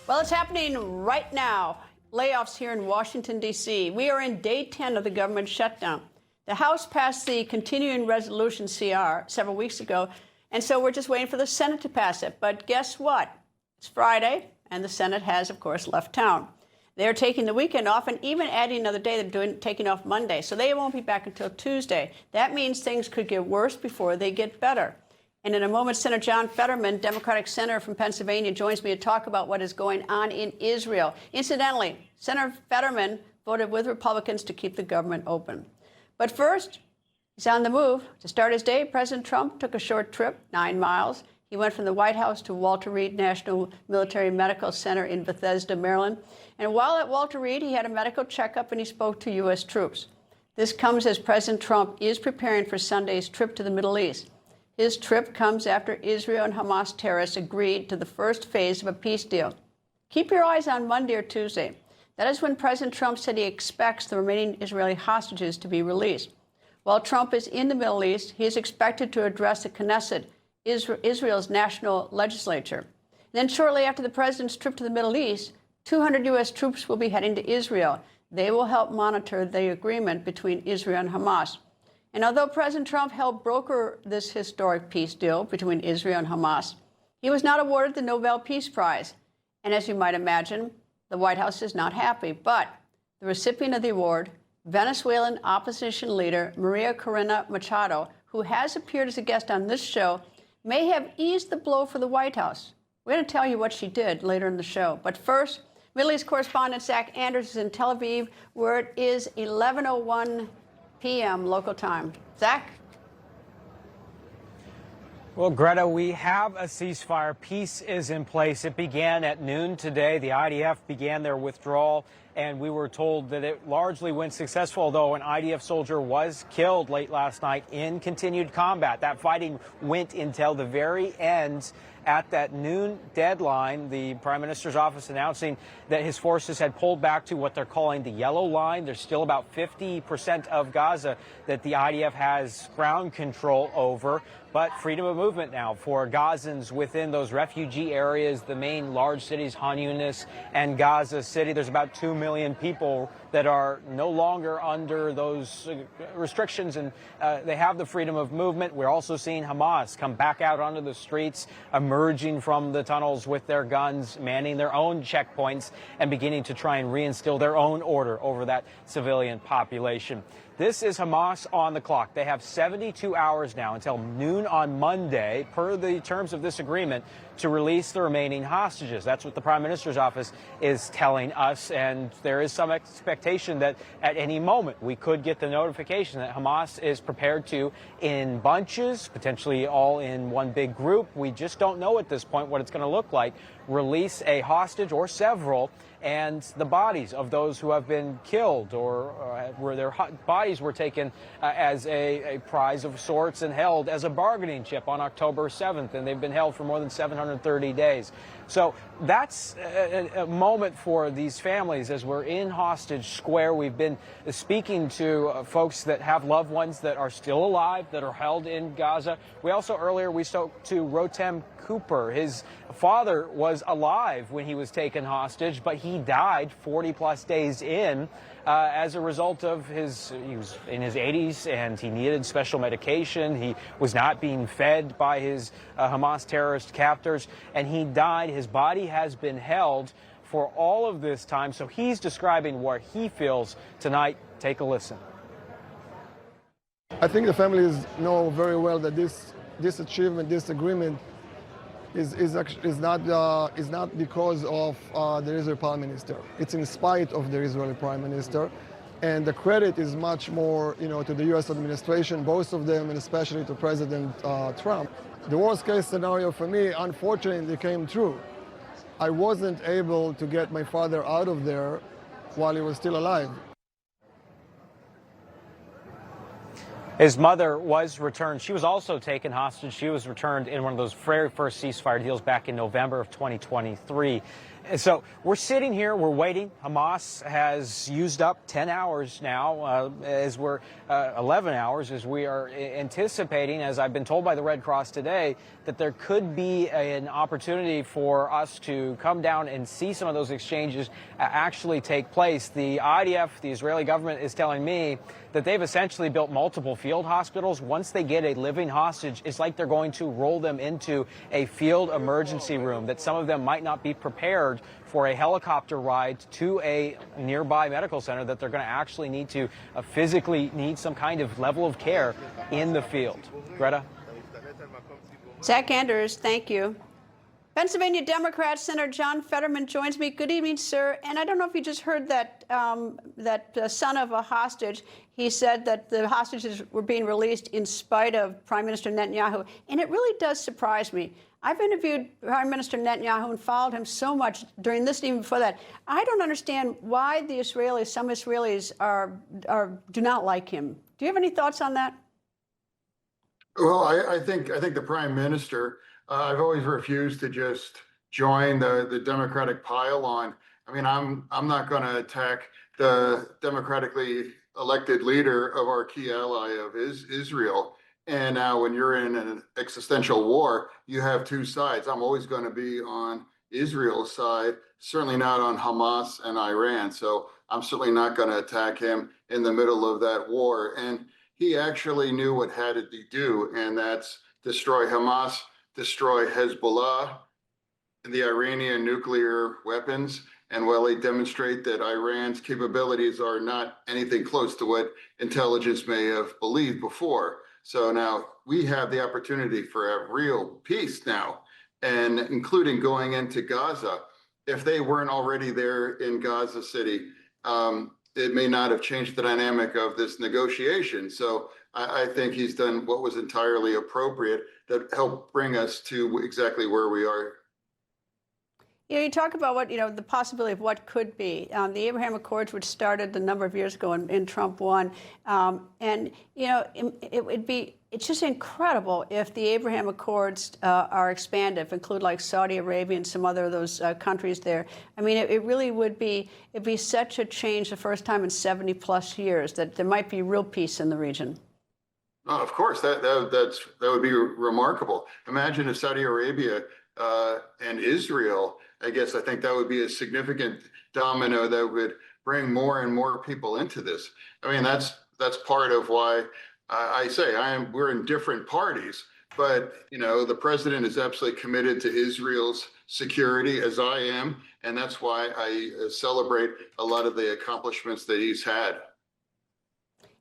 Well, it's happening right now. Layoffs here in Washington, D.C. We are in day 10 of the government shutdown. The House passed the continuing resolution, CR, several weeks ago, and so we're just waiting for the Senate to pass it. But guess what? It's Friday, and the Senate has, of course, left town. They're taking the weekend off and even adding another day. They're taking off Monday, so they won't be back until Tuesday. That means things could get worse before they get better. And in a moment, Senator John Fetterman, Democratic senator from Pennsylvania, joins me to talk about what is going on in Israel. Incidentally, Senator Fetterman voted with Republicans to keep the government open. But first, he's on the move. To start his day, President Trump took a short trip, 9 miles. He went from the White House to Walter Reed National Military Medical Center in Bethesda, Maryland. And while at Walter Reed, he had a medical checkup and he spoke to U.S. troops. This comes as President Trump is preparing for Sunday's trip to the Middle East. His trip comes after Israel and Hamas terrorists agreed to the first phase of a peace deal. Keep your eyes on Monday or Tuesday. That is when President Trump said he expects the remaining Israeli hostages to be released. While Trump is in the Middle East, he is expected to address the Knesset, Israel's national legislature. Then shortly after the president's trip to the Middle East, 200 U.S. troops will be heading to Israel. They will help monitor the agreement between Israel and Hamas. And although President Trump helped broker this historic peace deal between Israel and Hamas, he was not awarded the Nobel Peace Prize. And as you might imagine, the White House is not happy. But the recipient of the award, Venezuelan opposition leader Maria Corina Machado, who has appeared as a guest on this show, may have eased the blow for the White House. We're going to tell you what she did later in the show. But first, Middle East correspondent Zach Anders is in Tel Aviv, where it is 11:01 p.m. local time. Zach? Well, Greta, we have a ceasefire. Peace is in place. It began at noon today. The IDF began their withdrawal, and we were told that it largely went successful, although an IDF soldier was killed late last night in continued combat. That fighting went until the very end. At that noon deadline, the Prime Minister's office announcing that his forces had pulled back to what they're calling the yellow line. There's still about 50% of Gaza that the IDF has ground control over, but freedom of movement now for Gazans within those refugee areas, the main large cities, Han Yunis and Gaza City. There's about 2 million people that are no longer under those restrictions, and they have the freedom of movement. We're also seeing Hamas come back out onto the streets, emerging from the tunnels with their guns, manning their own checkpoints, and beginning to try and reinstill their own order over that civilian population. This is Hamas on the clock. They have 72 hours now until noon on Monday, per the terms of this agreement, to release the remaining hostages. That's what the Prime Minister's office is telling us, and there is some expectation that at any moment we could get the notification that Hamas is prepared to, in bunches, potentially all in one big group, we just don't know at this point what it's going to look like, release a hostage or several, and the bodies of those who have been killed or where their bodies were taken as a prize of sorts and held as a bargaining chip on October 7th, and they've been held for more than 730 days. So that's a moment for these families as we're in Hostage Square. We've been speaking to folks that have loved ones that are still alive, that are held in Gaza. We also earlier we spoke to Rotem Cooper. His father was alive when he was taken hostage, but he died 40-plus days in as a result of he was in his 80s and he needed special medication. He was not being fed by his Hamas terrorist captors, and he died. His body has been held for all of this time, so he's describing what he feels tonight. Take a listen. I think the families know very well that this achievement, this agreement, is not because of the Israeli Prime Minister. It's in spite of the Israeli Prime Minister, and the credit is much more, to the U.S. administration, both of them, and especially to President Trump. The worst-case scenario for me, unfortunately, came true. I wasn't able to get my father out of there while he was still alive. His mother was returned. She was also taken hostage. She was returned in one of those very first ceasefire deals back in November of 2023. And so we're sitting here, we're waiting. Hamas has used up 10 hours now, as we're 11 hours, as we are anticipating, as I've been told by the Red Cross today, that there could be an opportunity for us to come down and see some of those exchanges actually take place. The IDF, the Israeli government, is telling me that they've essentially built multiple field hospitals. Once they get a living hostage, it's like they're going to roll them into a field emergency room, that some of them might not be prepared for a helicopter ride to a nearby medical center, that they're going to actually need to physically need some kind of level of care in the field. Greta? Zach Anders, thank you. Pennsylvania Democrat Senator John Fetterman joins me. Good evening, sir. And I don't know if you just heard that son of a hostage. He said that the hostages were being released in spite of Prime Minister Netanyahu. And it really does surprise me. I've interviewed Prime Minister Netanyahu and followed him so much during this and even before that. I don't understand why the Israelis, some Israelis, do not like him. Do you have any thoughts on that? Well, I think the Prime Minister, I've always refused to just join the Democratic pile-on. I mean, I'm not going to attack the democratically elected leader of our key ally of Israel. And now when you're in an existential war, you have two sides. I'm always going to be on Israel's side, certainly not on Hamas and Iran. So I'm certainly not going to attack him in the middle of that war. And he actually knew what had to do, and that's destroy Hamas, destroy Hezbollah, and the Iranian nuclear weapons. And while they demonstrate that Iran's capabilities are not anything close to what intelligence may have believed before. So now we have the opportunity for a real peace now, and including going into Gaza. If they weren't already there in Gaza City, it may not have changed the dynamic of this negotiation. So I think he's done what was entirely appropriate that helped bring us to exactly where we are. You talk about what, the possibility of what could be. The Abraham Accords, which started a number of years ago and Trump won. It's just incredible if the Abraham Accords are expanded, if include like Saudi Arabia and some other of those countries there. I mean, it really would be, it'd be such a change, the first time in 70 plus years, that there might be real peace in the region. Oh, of course, that would be remarkable. Imagine if Saudi Arabia and Israel, I think that would be a significant domino that would bring more and more people into this. I mean, that's part of why I say we're in different parties, but the president is absolutely committed to Israel's security, as I am, and that's why I celebrate a lot of the accomplishments that he's had.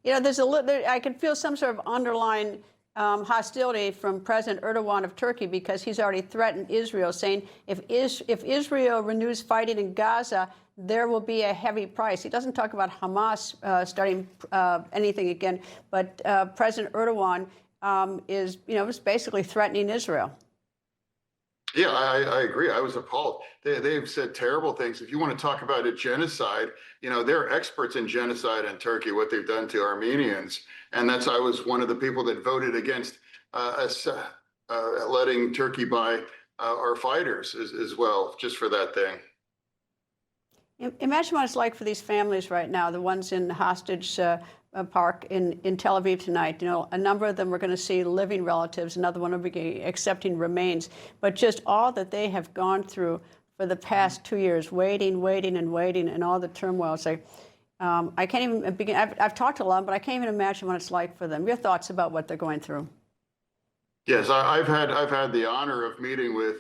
I can feel some sort of underlying hostility from President Erdogan of Turkey, because he's already threatened Israel, saying if Israel renews fighting in Gaza, there will be a heavy price. He doesn't talk about Hamas starting anything again, but President Erdogan is basically threatening Israel. Yeah, I agree. I was appalled. They've said terrible things. If you want to talk about a genocide, they're experts in genocide in Turkey, what they've done to Armenians. And I was one of the people that voted against us letting Turkey buy our fighters as well, just for that thing. Imagine what it's like for these families right now, the ones in hostage park in Tel Aviv tonight. A number of them are going to see living relatives. Another one will be accepting remains. But just all that they have gone through for the past 2 years, waiting, and all the turmoil. It's like, I can't even begin. I've talked to a lot, but I can't even imagine what it's like for them. Your thoughts about what they're going through? Yes, I've had the honor of meeting with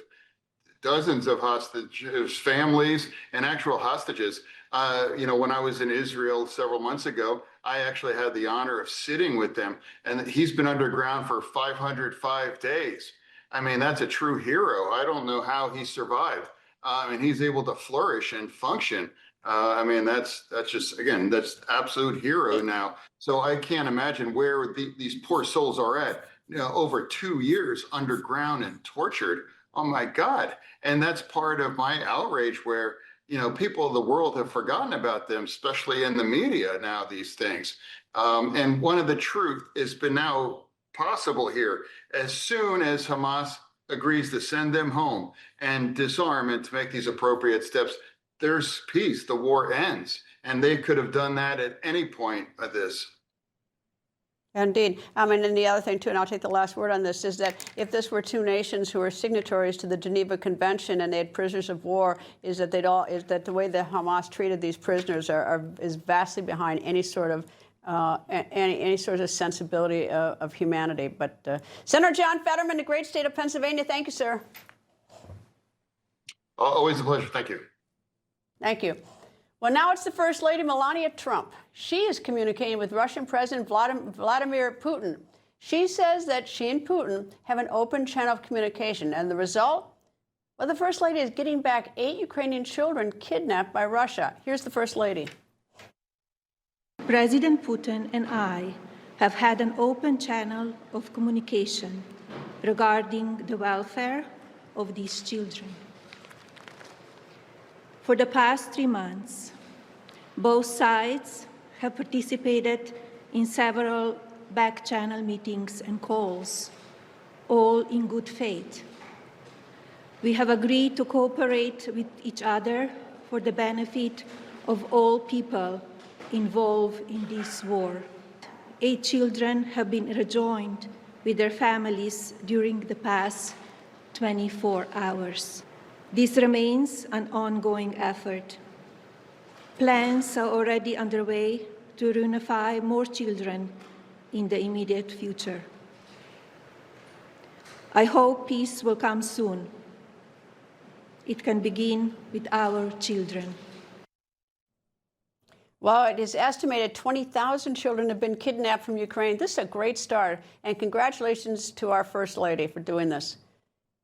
dozens of hostages, families, and actual hostages. When I was in Israel several months ago, I actually had the honor of sitting with them, and he's been underground for 505 days. I mean, that's a true hero. I don't know how he survived. And he's able to flourish and function. I mean, that's just, again, that's absolute hero now. So I can't imagine where these poor souls are at, over 2 years underground and tortured. Oh my God. And that's part of my outrage, where people of the world have forgotten about them, especially in the media now, these things. And one of the truth has been now possible here. As soon as Hamas agrees to send them home and disarm and to make these appropriate steps, there's peace. The war ends. And they could have done that at any point of this. Indeed. And the other thing, too, and I'll take the last word on this, is that if this were two nations who were signatories to the Geneva Convention and they had prisoners of war, is that the way that Hamas treated these prisoners is vastly behind any sort of any sort of sensibility of humanity. But Senator John Fetterman, the great state of Pennsylvania, thank you, sir. Always a pleasure. Thank you. Thank you. Well, now it's the First Lady, Melania Trump. She is communicating with Russian President Vladimir Putin. She says that she and Putin have an open channel of communication. And the result? Well, the First Lady is getting back 8 Ukrainian children kidnapped by Russia. Here's the First Lady. President Putin and I have had an open channel of communication regarding the welfare of these children. For the past 3 months, both sides have participated in several back-channel meetings and calls, all in good faith. We have agreed to cooperate with each other for the benefit of all people involved in this war. 8 children have been rejoined with their families during the past 24 hours. This remains an ongoing effort. Plans are already underway to reunify more children in the immediate future. I hope peace will come soon. It can begin with our children. Well, it is estimated 20,000 children have been kidnapped from Ukraine. This is a great start, and congratulations to our First Lady for doing this.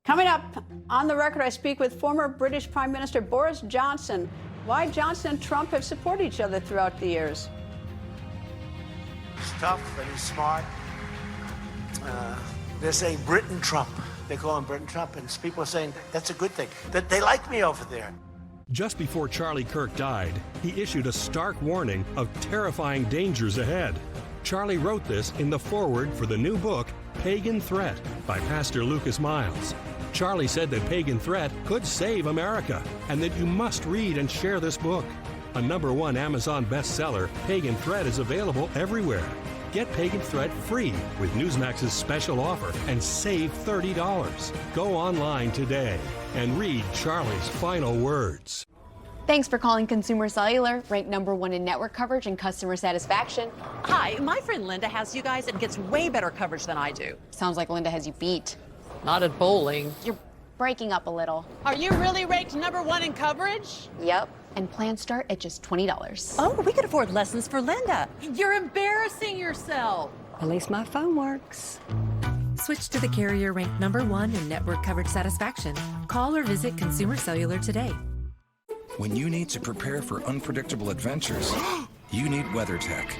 Coming up on the record, I speak with former British Prime Minister Boris Johnson. Why Johnson and Trump have supported each other throughout the years. He's tough and he's smart. They're saying Britain Trump. They call him Britain Trump, and people are saying that's a good thing, that they like me over there. Just before Charlie Kirk died, he issued a stark warning of terrifying dangers ahead. Charlie wrote this in the foreword for the new book, Pagan Threat, by Pastor Lucas Miles. Charlie said that Pagan Threat could save America and that you must read and share this book. A #1 Amazon bestseller, Pagan Threat is available everywhere. Get Pagan Threat free with Newsmax's special offer and save $30. Go online today and read Charlie's final words. Thanks for calling Consumer Cellular, ranked #1 in network coverage and customer satisfaction. Hi, my friend Linda has you guys and gets way better coverage than I do. Sounds like Linda has you beat. Not at bowling. You're breaking up a little. Are you really ranked #1 in coverage? Yep. And plans start at just $20. Oh, we could afford lessons for Linda. You're embarrassing yourself. At least my phone works. Switch to the carrier ranked #1 in network coverage satisfaction. Call or visit Consumer Cellular today. When you need to prepare for unpredictable adventures, you need WeatherTech.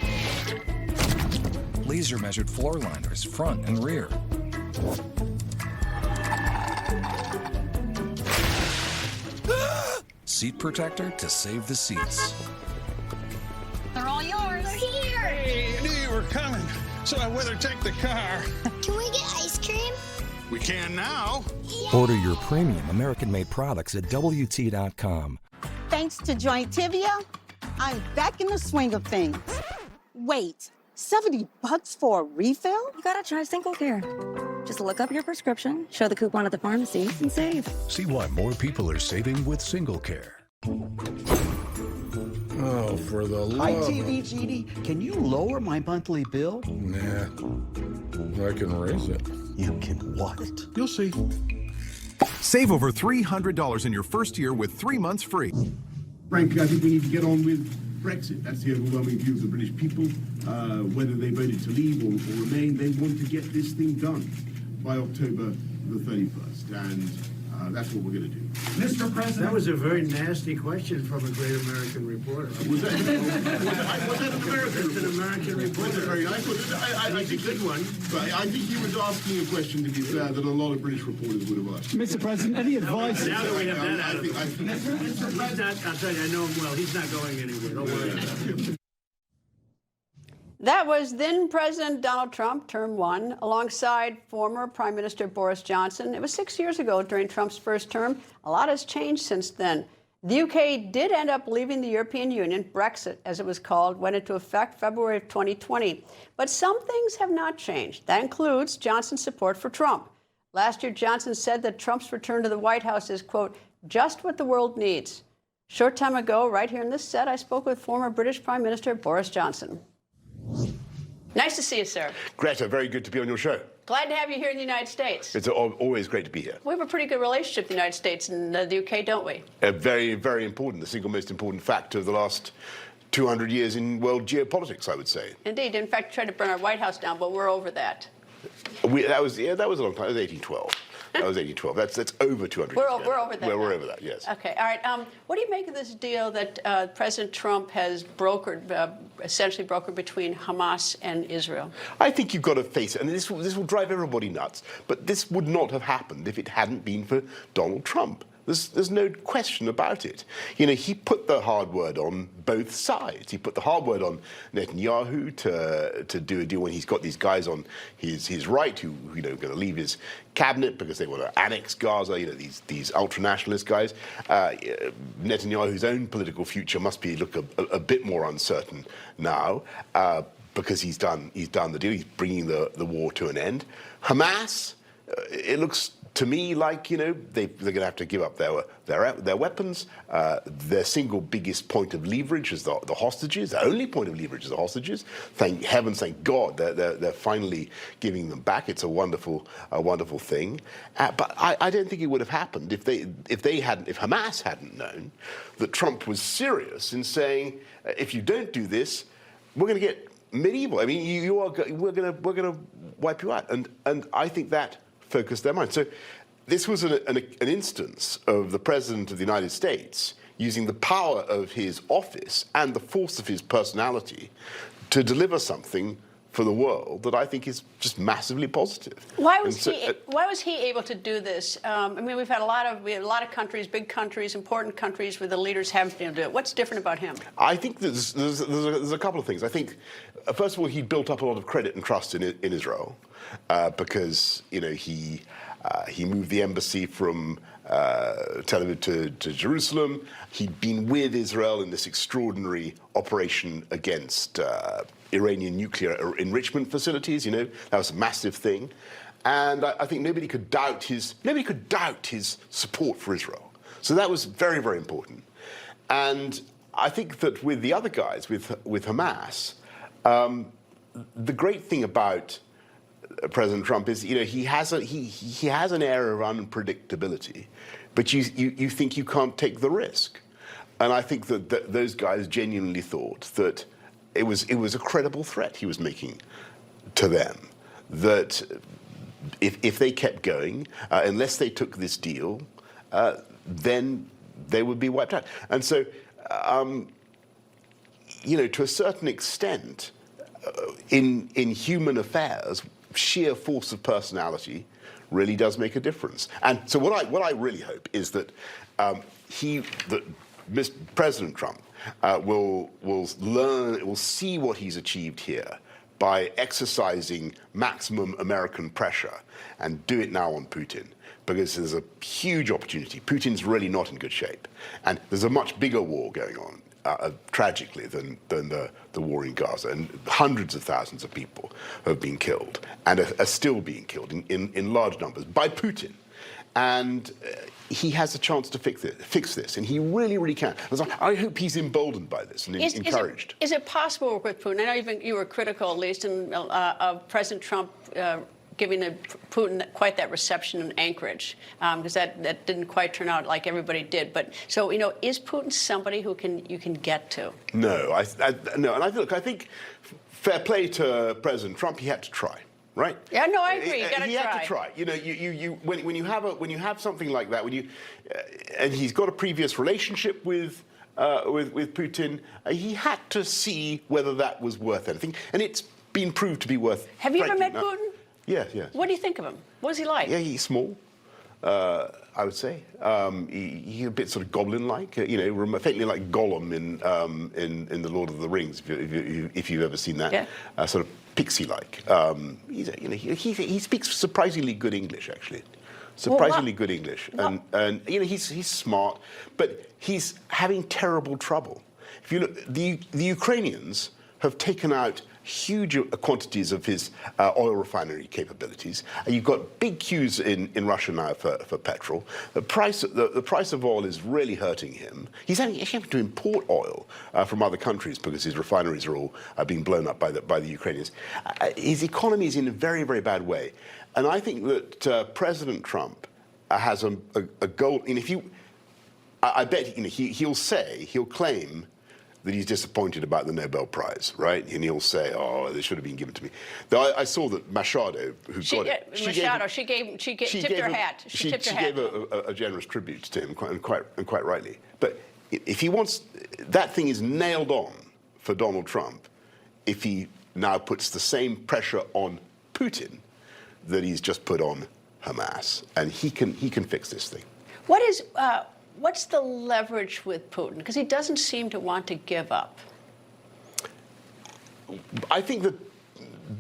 Laser measured floor liners, front and rear. Seat protector to save the seats. They're all yours. They're here. Hey, I knew you were coming, so I WeatherTech the car. Can we get ice cream? We can now. Yeah. Order your premium American-made products at WT.com. Thanks to Jointivia, I'm back in the swing of things. Wait, $70 for a refill? You gotta try Single Care. Just look up your prescription, show the coupon at the pharmacy, and save. See why more people are saving with Single Care. Oh, for the love of... Hi, TVGD. Can you lower my monthly bill? Nah, I can raise it. You can what? You'll see. Save over $300 in your first year with 3 months free. Frankly, I think we need to get on with Brexit. That's the overwhelming view of the British people. Whether they voted to leave or remain, they want to get this thing done by October the 31st. And That's what we're going to do. Mr. President. That was a very nasty question from a great American reporter. Was that an American? That's an American reporter. Very nice. I think a good one. But I think he was asking a question, to be fair, that a lot of British reporters would have asked. Mr. President, any advice? Now that we have that out of Mr. President, I'll tell you, I know him well. He's not going anywhere. Don't worry about it. That was then President Donald Trump, term 1, alongside former Prime Minister Boris Johnson. It was 6 years ago during Trump's first term. A lot has changed since then. The UK did end up leaving the European Union. Brexit, as it was called, went into effect February of 2020. But some things have not changed. That includes Johnson's support for Trump. Last year, Johnson said that Trump's return to the White House is, quote, just what the world needs. Short time ago, right here in this set, I spoke with former British Prime Minister Boris Johnson. Nice to see you, sir. Greta, very good to be on your show. Glad to have you here in the United States. It's always great to be here. We have a pretty good relationship with the United States and the UK, don't we? Very, very important. The single most important factor of the last 200 years in world geopolitics, I would say. Indeed. In fact, tried to burn our White House down, but we're over that. That was a long time. It was 1812. That was 1812. That's over 200 years We're ago. over that. We're over that, yes. Okay. All right. What do you make of this deal that President Trump has essentially brokered between Hamas and Israel? I think you've got to face it, and this will drive everybody nuts, but this would not have happened if it hadn't been for Donald Trump. There's no question about it. You know, he put the hard word on both sides. He put the hard word on Netanyahu to do a deal when he's got these guys on his right who are going to leave his cabinet because they want to annex Gaza. You know, these ultra-nationalist guys. Netanyahu's own political future must look a bit more uncertain now because he's done the deal. He's bringing the war to an end. Hamas, it looks to me like, they're going to have to give up their weapons. Their single biggest point of leverage is the hostages. The only point of leverage is the hostages. Thank heavens, thank God, they're finally giving them back. It's a wonderful thing. But I don't think it would have happened if Hamas hadn't known that Trump was serious in saying, if you don't do this, we're going to get medieval. I mean, we're going to wipe you out. And I think that focused their mind. So this was an instance of the President of the United States using the power of his office and the force of his personality to deliver something for the world that I think is just massively positive. Why was he able to do this? I mean, we had a lot of countries, big countries, important countries, where the leaders haven't been able to do it. What's different about him? I think there's a couple of things. I think, first of all, he built up a lot of credit and trust in Israel because he moved the embassy from Tel Aviv to Jerusalem. He'd been with Israel in this extraordinary operation against Iranian nuclear enrichment facilities. That was a massive thing, and I think nobody could doubt his support for Israel. So that was very, very important. And I think that with the other guys, with Hamas, the great thing about President Trump is, he has an air of unpredictability, but you think you can't take the risk. And I think that those guys genuinely thought that it was a credible threat he was making to them, that if they kept going, unless they took this deal, then they would be wiped out. And so, to a certain extent, in human affairs, sheer force of personality really does make a difference. And so what I really hope is that President Trump will see what he's achieved here by exercising maximum American pressure and do it now on Putin, because there's a huge opportunity. Putin's really not in good shape, and there's a much bigger war going on, tragically, than the war in Gaza, and hundreds of thousands of people have been killed and are still being killed in large numbers by Putin. And he has a chance to fix this, and he really, really can. I hope he's emboldened by this and encouraged. Is it possible to work with Putin? I know you were critical, at least, of President Trump giving Putin quite that reception in Anchorage, because that didn't quite turn out like everybody did. But so, is Putin somebody who you can get to? No, no. And I think fair play to President Trump. He had to try. right? Yeah, no, I agree. You got to try. He had to try. You know, when you have something like that, and he's got a previous relationship with Putin, he had to see whether that was worth anything, and it's been proved to be worth. Have you ever met Putin? Yes, yes. What do you think of him? What is he like? Yeah, he's small. I would say he's a bit sort of goblin-like, you know, faintly like Gollum in the Lord of the Rings, if you've ever seen that. Yeah. Sort of pixie-like. He speaks surprisingly good English, actually. Surprisingly good English, and you know he's smart, but he's having terrible trouble. If you look, the Ukrainians have taken out huge quantities of his oil refinery capabilities. You've got big queues in Russia now for petrol. The price of oil is really hurting him. He's actually having to import oil from other countries because his refineries are all being blown up by the Ukrainians. His economy is in a very, very bad way. And I think that President Trump has a goal. And I bet he'll claim that he's disappointed about the Nobel Prize, right? And he'll say, "Oh, they should have been given to me." Though I saw that Machado, who got it, she tipped her hat. She gave a generous tribute to him, and quite rightly. But if he wants, that thing is nailed on for Donald Trump. If he now puts the same pressure on Putin that he's just put on Hamas, and he can fix this thing. What's the leverage with Putin? Because he doesn't seem to want to give up. I think that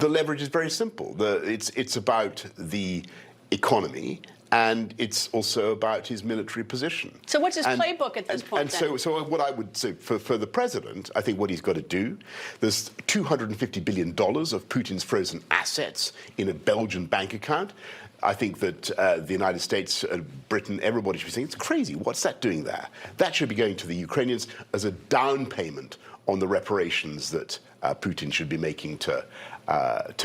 the leverage is very simple. It's about the economy, and it's also about his military position. So what's his playbook at this point? And so what I would say for the president, I think what he's got to do, there's $250 billion of Putin's frozen assets in a Belgian bank account. I think that the United States, Britain, everybody should be saying, it's crazy. What's that doing there? That should be going to the Ukrainians as a down payment on the reparations that Putin should be making to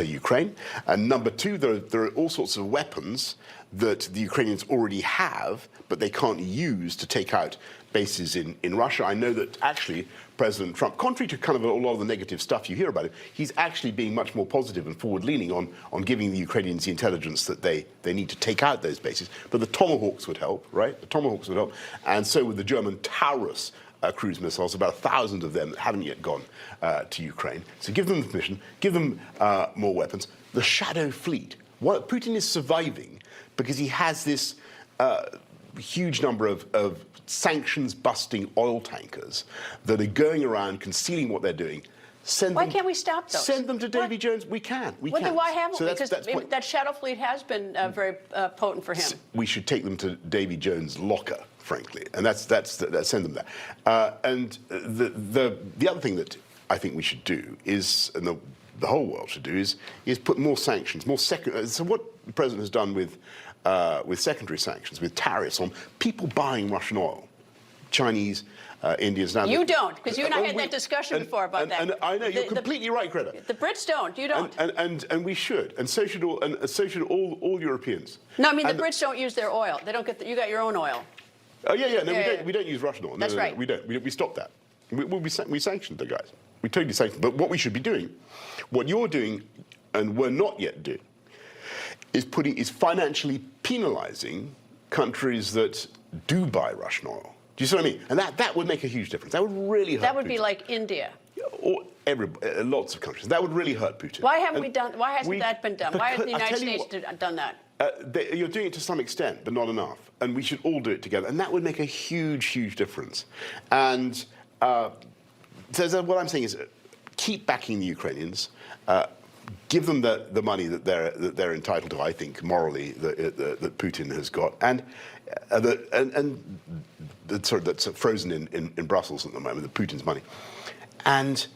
Ukraine. And number two, there are all sorts of weapons that the Ukrainians already have, but they can't use to take out bases in Russia. I know that actually President Trump, contrary to kind of a lot of the negative stuff you hear about him, he's actually being much more positive and forward-leaning on giving the Ukrainians the intelligence that they need to take out those bases. But the Tomahawks would help, right? The Tomahawks would help. And so would the German Taurus cruise missiles, about 1,000 of them that haven't yet gone to Ukraine. So give them the permission, give them more weapons. The shadow fleet. Putin is surviving because he has this huge number of sanctions-busting oil tankers that are going around concealing what they're doing. Why can't we stop those? Send them to Davy Jones. We can. Then why haven't we? Because that shadow fleet has been very potent for him. We should take them to Davy Jones' locker, frankly, and that's send them there. And the other thing that I think we should do is, and the whole world should do, is put more sanctions, so what the president has done with secondary sanctions, with tariffs on people buying Russian oil, Chinese, Indians. Now you don't, because you and I had that discussion before about that. And I know you're completely right, Greta. The Brits don't. You don't. And we should, and so should all Europeans. No, I mean the Brits don't use their oil. They don't get. You got your own oil. Oh yeah. No, we don't use Russian oil. That's right. We don't. We stopped that. We sanctioned the guys. We totally sanctioned. But what we should be doing, what you're doing, and we're not yet doing, is financially penalizing countries that do buy Russian oil. Do you see what I mean? And that would make a huge difference. That would really hurt. That would Putin. be like India. Or lots of countries. That would really hurt Putin. Why haven't we done? Why hasn't that been done? Why hasn't the United States done that? You're doing it to some extent, but not enough. And we should all do it together. And that would make a huge, huge difference. And so what I'm saying is, keep backing the Ukrainians. Give them the money that they're entitled to. I think morally that Putin has got, and that's frozen in Brussels at the moment. The Putin's money, and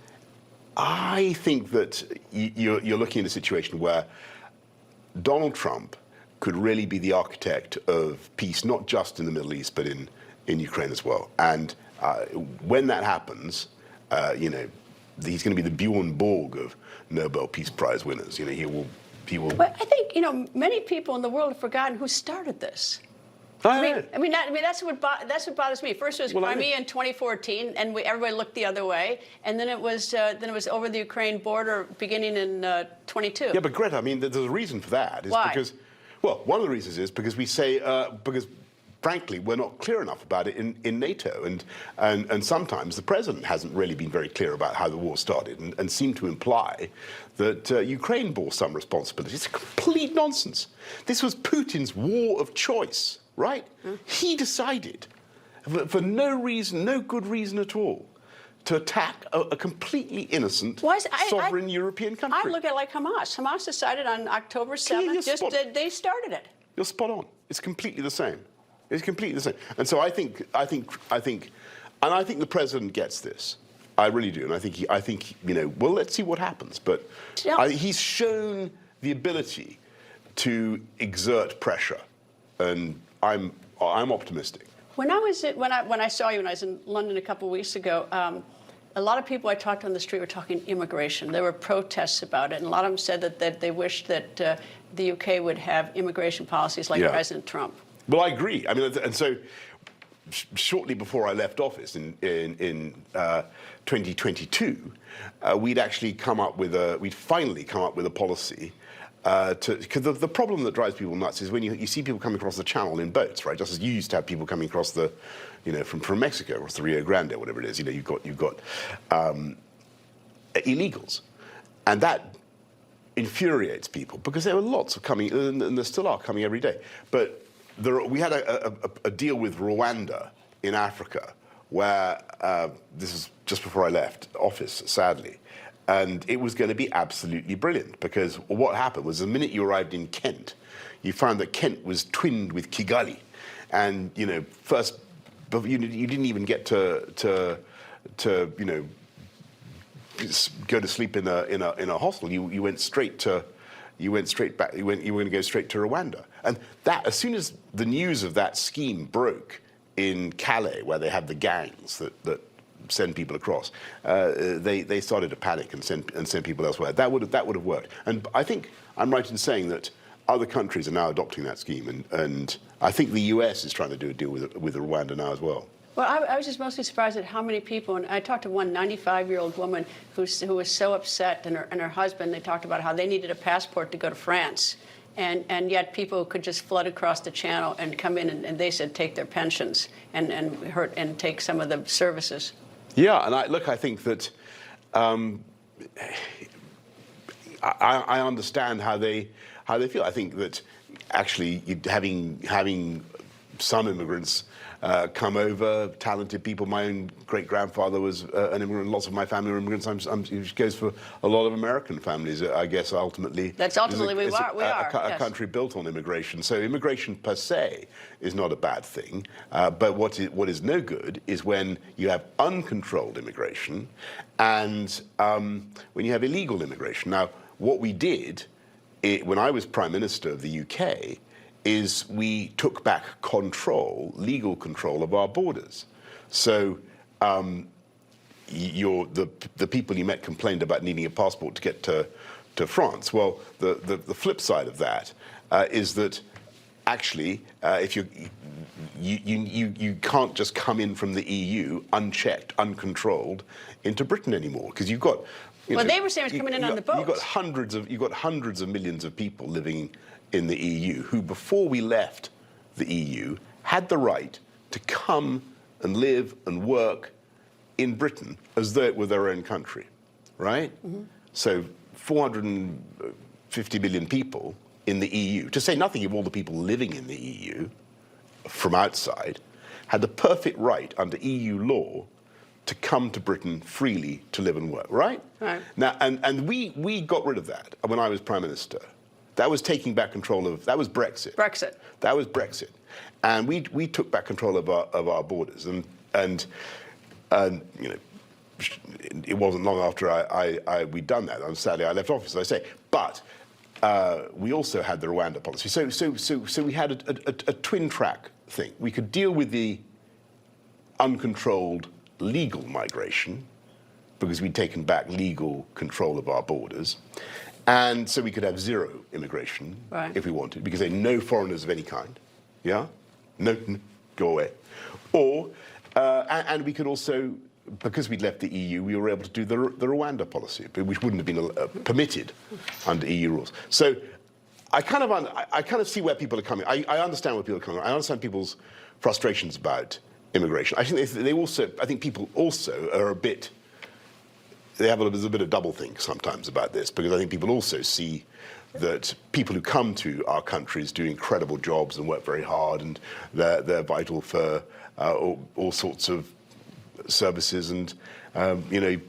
I think that you're looking at a situation where Donald Trump could really be the architect of peace, not just in the Middle East, but in Ukraine as well. And when that happens, he's going to be the Bjorn Borg of Nobel Peace Prize winners. He will. But I think many people in the world have forgotten who started this. I mean, that's what bothers me. First it was Crimea in 2014, and everybody looked the other way, and then it was over the Ukraine border beginning in 22. Yeah, but Greta, I mean, there's a reason for that. Why? Because, well, one of the reasons is because we say because. Frankly, we're not clear enough about it in NATO, and sometimes the president hasn't really been very clear about how the war started, and seemed to imply that Ukraine bore some responsibility. It's complete nonsense. This was Putin's war of choice, right? He decided, for no reason, no good reason at all, to attack a completely innocent sovereign European country. I look at it like Hamas. Hamas decided on October 7th, they started it. You're spot on. It's completely the same. It's completely the same. And so I think the president gets this. I really do. And I think well, let's see what happens. But he's shown the ability to exert pressure, and I'm optimistic. When I saw you when I was in London a couple of weeks ago, a lot of people I talked to on the street were talking immigration. There were protests about it, and a lot of them said that they wished that the UK would have immigration policies like President Trump. Well, I agree. I mean, and so shortly before I left office in 2022, we'd finally come up with a policy because the problem that drives people nuts is when you see people coming across the channel in boats, right? Just as you used to have people coming across from Mexico, across the Rio Grande, whatever it is. You've got illegals, and that infuriates people because there were lots of coming, and there still are coming every day. But we had a deal with Rwanda in Africa where this was just before I left office, sadly, and it was going to be absolutely brilliant because what happened was the minute you arrived in Kent, you found that Kent was twinned with Kigali, and first, but you didn't even get to go to sleep in a hostel. You went straight to. You were going to go straight to Rwanda. And that, as soon as the news of that scheme broke in Calais, where they have the gangs that send people across, they started to panic and send people elsewhere. That would have worked. And I think I'm right in saying that other countries are now adopting that scheme, and I think the US is trying to do a deal with Rwanda now as well. Well, I was just mostly surprised at how many people, and I talked to one 95-year-old woman who was so upset, and her husband, they talked about how they needed a passport to go to France, and yet people could just flood across the channel and come in, and they said take their pensions and take some of the services. Yeah, and I think that I understand how they feel. I think that actually having some immigrants come over, talented people. My own great-grandfather was an immigrant. Lots of my family are immigrants. It goes for a lot of American families, I guess, ultimately. That's ultimately we are. A country built on immigration. So immigration per se is not a bad thing. But what is no good is when you have uncontrolled immigration and when you have illegal immigration. Now, what we did when I was Prime Minister of the UK is we took back legal control of our borders. So the people you met complained about needing a passport to get to France. Well, the flip side of that is that actually, if you can't just come in from the EU unchecked, uncontrolled into Britain anymore because you've got. Well, they were saying it was coming in on the boats. You've got hundreds of millions of people living in the EU who, before we left the EU, had the right to come and live and work in Britain as though it were their own country, right? Mm-hmm. So 450 million people in the EU, to say nothing of all the people living in the EU from outside, had the perfect right under EU law to come to Britain freely to live and work, right? Right. Now, and we got rid of that when I was Prime Minister. That was taking back control of, that was Brexit. That was Brexit. And we took back control of our borders. And it wasn't long after we'd done that. And sadly, I left office, as I say. But we also had the Rwanda policy. So we had a twin track thing. We could deal with the uncontrolled legal migration because we'd taken back legal control of our borders. And so we could have zero immigration if we wanted, because there are no foreigners of any kind, yeah? no, go away. Or, and we could also, because we'd left the EU, we were able to do the Rwanda policy, which wouldn't have been permitted under EU rules. So I kind of see where people are coming. I understand where people are coming. I understand people's frustrations about immigration. I think people also are a bit. They have a bit of double think sometimes about this, because I think people also see that people who come to our countries do incredible jobs and work very hard, and they're vital for all sorts of services, and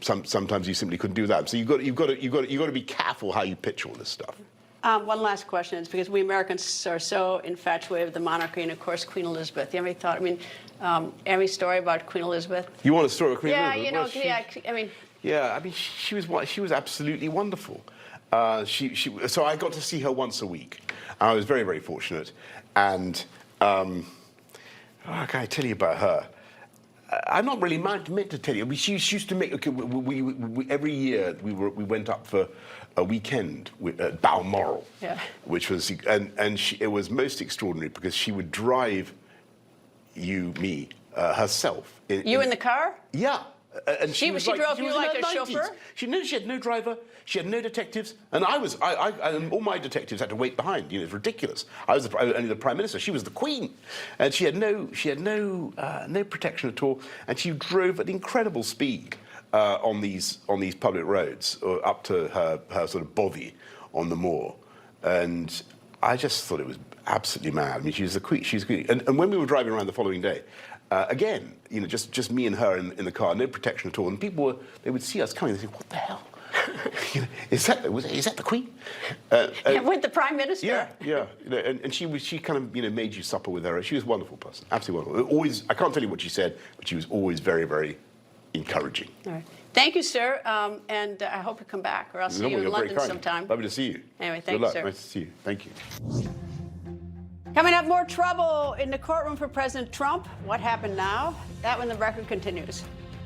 sometimes you simply couldn't do that. So you've got to be careful how you pitch all this stuff. One last question is, because we Americans are so infatuated with the monarchy and, of course, Queen Elizabeth. Do you have any thought? I mean, any story about Queen Elizabeth? You want a story of Queen Elizabeth? Yeah, I mean, she was absolutely wonderful. So I got to see her once a week. I was very, very fortunate. And what can I tell you about her? I'm not really meant to tell you. She used to make. Okay, we every year we went up for a weekend at Balmoral, which was it was most extraordinary, because she would drive me herself. In the car? Yeah. And she drove you like a chauffeur? She had no driver. She had no detectives, and and all my detectives had to wait behind. It's ridiculous. I was only the Prime Minister. She was the Queen, and she had no protection at all. And she drove at incredible speed on these public roads, up to her sort of bothy on the moor, and I just thought it was absolutely mad. I mean, she was the Queen. She's the Queen. And when we were driving around the following day. Again, just me and her in the car, no protection at all. And people they would see us coming, they say, "What the hell? Is that the Queen?" With the Prime Minister. Yeah. And she kind of made you supper with her. She was a wonderful person, absolutely wonderful. Always, I can't tell you what she said, but she was always very, very encouraging. All right. Thank you, sir, and I hope you come back, or I'll see you in London sometime. Lovely to see you. Anyway, thank you, sir. Nice to see you. Thank you. Coming up, more trouble in the courtroom for President Trump. What happened now? That when the record continues.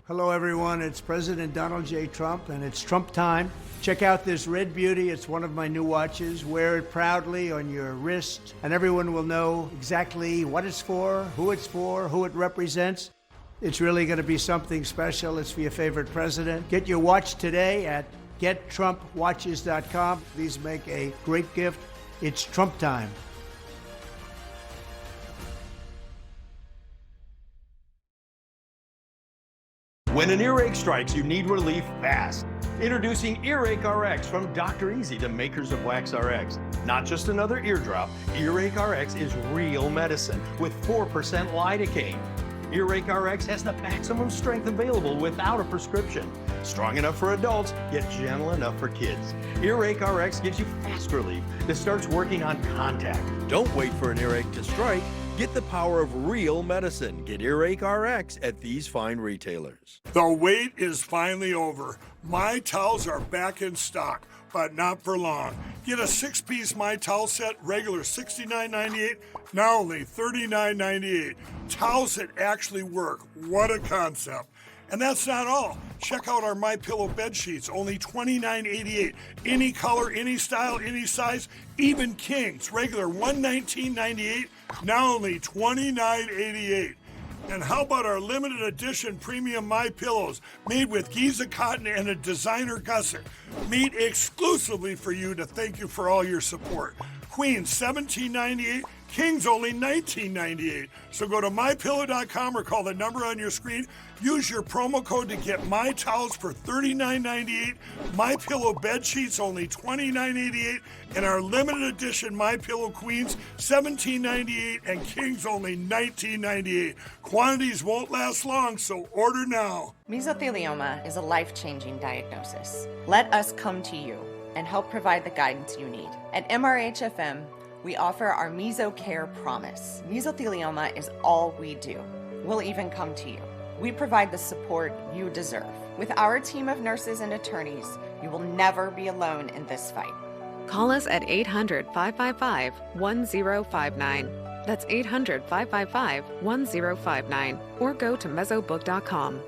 Hello, everyone. It's President Donald J. Trump, and it's Trump time. Check out this red beauty. It's one of my new watches. Wear it proudly on your wrist, and everyone will know exactly what it's for, who it represents. It's really going to be something special. It's for your favorite president. Get your watch today at gettrumpwatches.com. Please make a great gift. It's Trump time. When an earache strikes, you need relief fast. Introducing Earache RX from Dr. Easy, the makers of Wax RX. Not just another eardrop, Earache RX is real medicine with 4% lidocaine. Earache RX has the maximum strength available without a prescription. Strong enough for adults, yet gentle enough for kids. Earache RX gives you fast relief that starts working on contact. Don't wait for an earache to strike. Get the power of real medicine. Get Earache RX at these fine retailers. The wait is finally over. My Towels are back in stock, but not for long. Get a 6-piece My Towel set, regular $69.98, now only $39.98. Towels that actually work. What a concept. And that's not all. Check out our MyPillow bed sheets, only $29.88. Any color, any style, any size, even kings. Regular $119.98, now only $29.88. And how about our limited edition premium MyPillows, made with Giza cotton and a designer gusset, made exclusively for you to thank you for all your support. Queens $17.98, Kings only $19.98. So go to mypillow.com or call the number on your screen. Use your promo code to get My Towels for $39.98, MyPillow bed sheets only $29.88, and our limited edition MyPillow Queens $17.98 and Kings only $19.98. Quantities won't last long, so order now. Mesothelioma is a life-changing diagnosis. Let us come to you and help provide the guidance you need. At MRHFM, we offer our Meso Care Promise. Mesothelioma is all we do. We'll even come to you. We provide the support you deserve. With our team of nurses and attorneys, you will never be alone in this fight. Call us at 800-555-1059. That's 800-555-1059. Or go to mesobook.com.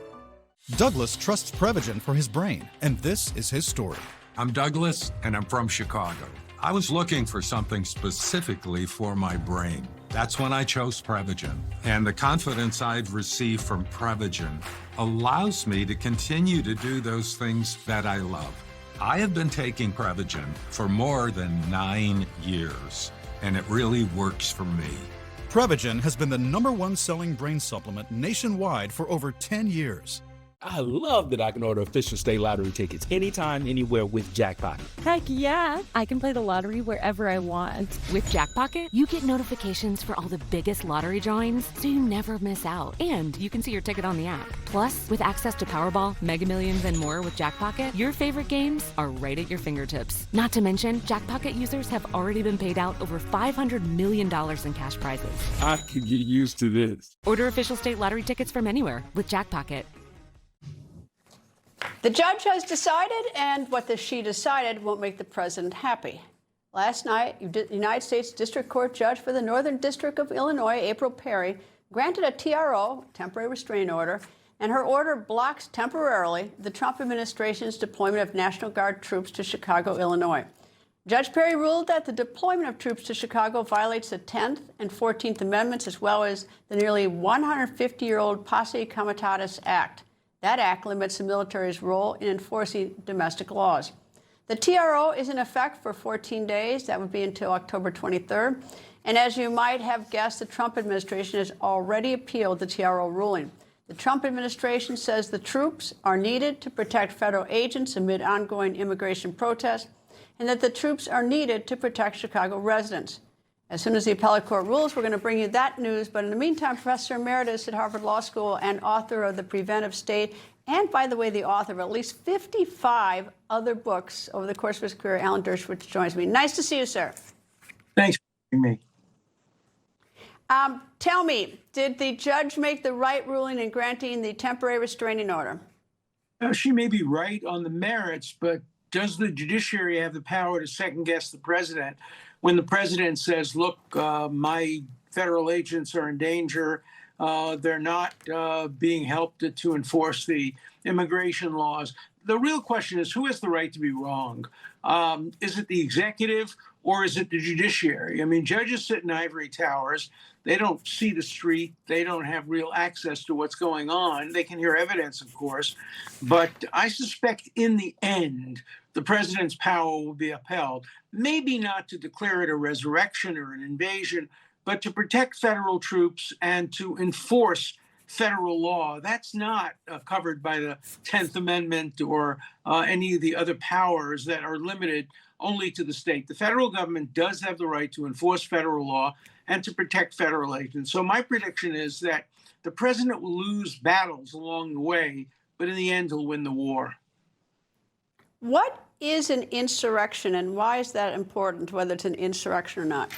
Douglas trusts Prevagen for his brain, and this is his story. I'm Douglas, and I'm from Chicago. I was looking for something specifically for my brain. That's when I chose Prevagen. And the confidence I've received from Prevagen allows me to continue to do those things that I love. I have been taking Prevagen for more than 9 years, and it really works for me. Prevagen has been the #1 selling brain supplement nationwide for over 10 years. I love that I can order official state lottery tickets anytime, anywhere with Jackpot. Heck yeah! I can play the lottery wherever I want. With Jackpocket, you get notifications for all the biggest lottery drawings, so you never miss out. And you can see your ticket on the app. Plus, with access to Powerball, Mega Millions, and more with Jackpocket, your favorite games are right at your fingertips. Not to mention, Jackpocket users have already been paid out over $500 million in cash prizes. I could get used to this. Order official state lottery tickets from anywhere with Jackpocket. The judge has decided, and what she decided won't make the president happy. Last night, United States District Court judge for the Northern District of Illinois, April Perry, granted a TRO, temporary restraining order, and her order blocks temporarily the Trump administration's deployment of National Guard troops to Chicago, Illinois. Judge Perry ruled that the deployment of troops to Chicago violates the 10th and 14th Amendments, as well as the nearly 150-year-old Posse Comitatus Act. That act limits the military's role in enforcing domestic laws. The TRO is in effect for 14 days. That would be until October 23rd. And as you might have guessed, the Trump administration has already appealed the TRO ruling. The Trump administration says the troops are needed to protect federal agents amid ongoing immigration protests, and that the troops are needed to protect Chicago residents. As soon as the appellate court rules, we're going to bring you that news. But in the meantime, Professor Emeritus at Harvard Law School and author of The Preventive State, and, by the way, the author of at least 55 other books over the course of his career, Alan Dershowitz, joins me. Nice to see you, sir. Thanks for having me. Tell me, did the judge make the right ruling in granting the temporary restraining order? She may be right on the merits, but does the judiciary have the power to second-guess the president when the president says, look, my federal agents are in danger, they're not being helped to enforce the immigration laws? The real question is, who has the right to be wrong? Is it the executive or is it the judiciary? I mean, judges sit in ivory towers. They don't see the street. They don't have real access to what's going on. They can hear evidence, of course. But I suspect in the end, the president's power will be upheld, maybe not to declare it a resurrection or an invasion, but to protect federal troops and to enforce federal law. That's not covered by the 10th Amendment or any of the other powers that are limited only to the state. The federal government does have the right to enforce federal law and to protect federal agents. So my prediction is that the president will lose battles along the way, but in the end, he'll win the war. What is an insurrection, and why is that important, whether it's an insurrection or not?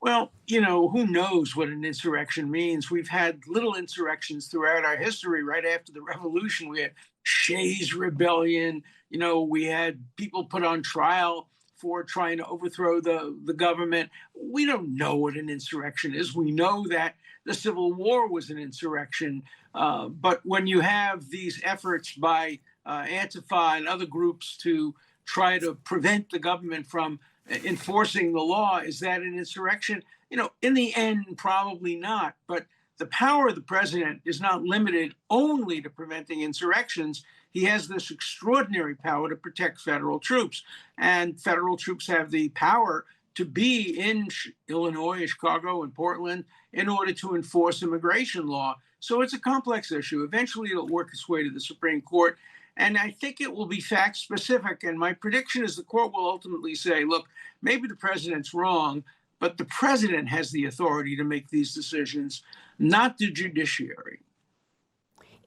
Well, you know, who knows what an insurrection means? We've had little insurrections throughout our history. Right after the revolution, we had Shays' Rebellion. You know, we had people put on trial for trying to overthrow the government. We don't know what an insurrection is. We know that the Civil War was an insurrection. But when you have these efforts by Antifa and other groups to try to prevent the government from enforcing the law, is that an insurrection? You know, in the end, probably not. But the power of the president is not limited only to preventing insurrections. He has this extraordinary power to protect federal troops. And federal troops have the power to be in Illinois, Chicago, and Portland in order to enforce immigration law. So it's a complex issue. Eventually, it'll work its way to the Supreme Court. And I think it will be fact specific. And my prediction is the court will ultimately say, look, maybe the president's wrong, but the president has the authority to make these decisions, not the judiciary.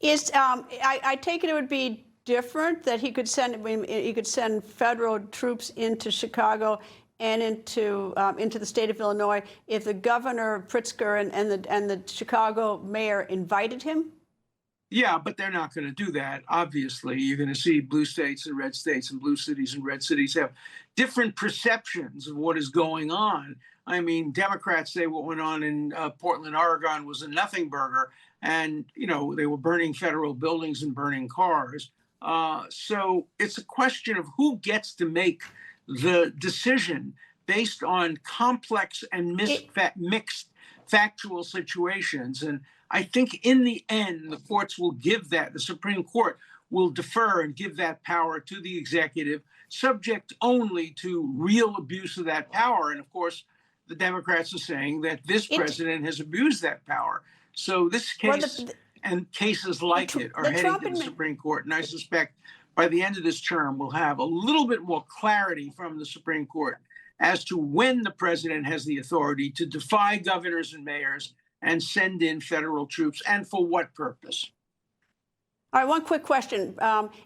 I take it would be different that he could send federal troops into Chicago and into the state of Illinois if the governor Pritzker and the Chicago mayor invited him? Yeah, but they're not going to do that. Obviously, you're going to see blue states and red states, and blue cities and red cities have different perceptions of what is going on. I mean, Democrats say what went on in Portland, Oregon was a nothing burger. And, you know, they were burning federal buildings and burning cars. So it's a question of who gets to make the decision based on complex and mixed factual situations. And I think in the end, the courts will give that, the Supreme Court will defer and give that power to the executive, subject only to real abuse of that power. And of course, the Democrats are saying that this president has abused that power. So this case and cases like it are heading to the Supreme Court. And I suspect by the end of this term, we'll have a little bit more clarity from the Supreme Court as to when the president has the authority to defy governors and mayors and send in federal troops, and for what purpose. All right, one quick question